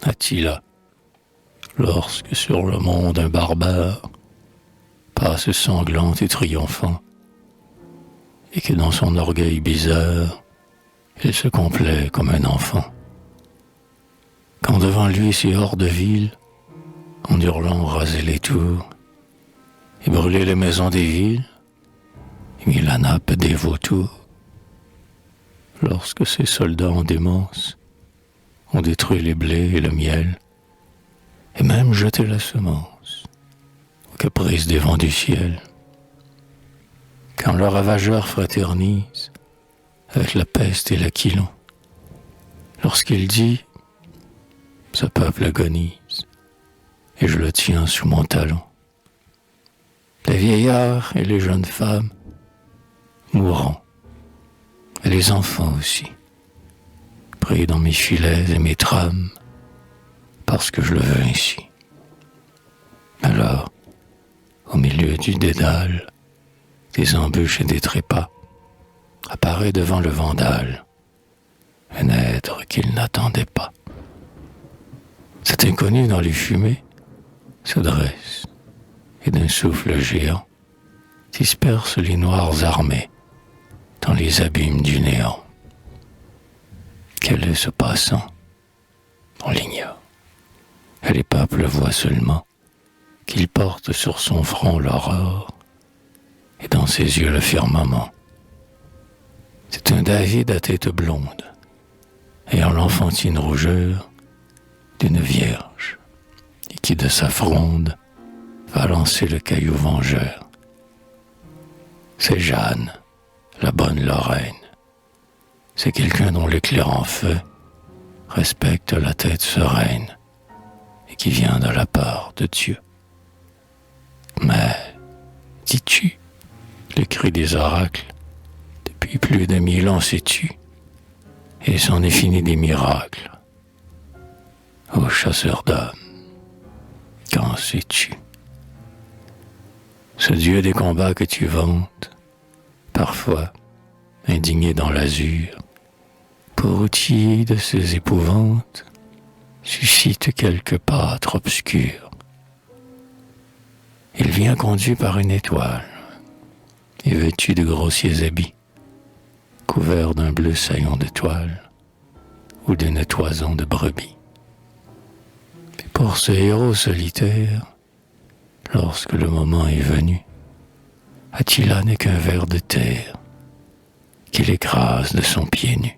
Attila, lorsque sur le monde un barbare passe sanglant et triomphant, et que dans son orgueil bizarre, il se complaît comme un enfant. Quand devant lui ces hordes viles, en hurlant raser les tours, et brûler les maisons des villes, et mis la nappe des vautours. Lorsque ces soldats en démence ont détruit les blés et le miel, et même jeté la semence aux caprices des vents du ciel. Quand le ravageur fraternise avec la peste et l'aquilon, lorsqu'il dit « ce peuple agonise, et je le tiens sous mon talon », les vieillards et les jeunes femmes mourront, et les enfants aussi, pris dans mes filets et mes trames, parce que je le veux ainsi. Alors, au milieu du dédale, des embûches et des trépas, apparaît devant le vandale un être qu'il n'attendait pas. Cet inconnu dans les fumées se dresse et d'un souffle géant disperse les noirs armées dans les abîmes du néant. Quel est ce passant? On l'ignore. Et les peuples voient seulement qu'il porte sur son front l'aurore et dans ses yeux le firmament. C'est un David à tête blonde, ayant l'enfantine rougeur d'une vierge, et qui de sa fronde va lancer le caillou vengeur. C'est Jeanne, la bonne Lorraine. C'est quelqu'un dont l'éclair en feu respecte la tête sereine et qui vient de la part de Dieu. Mais, dis-tu, les cris des oracles, depuis plus de 1000 ans sais-tu, et c'en est fini des miracles. Ô chasseur d'âmes, qu'en sais-tu? Ce Dieu des combats que tu vantes, parfois indigné dans l'azur, pour outiller de ses épouvantes, suscite quelque pâtre obscur. Il vient conduit par une étoile, et vêtu de grossiers habits, couvert d'un bleu saillon de toile, ou d'une toison de brebis. Et pour ce héros solitaire, lorsque le moment est venu, Attila n'est qu'un ver de terre qu'il écrase de son pied nu.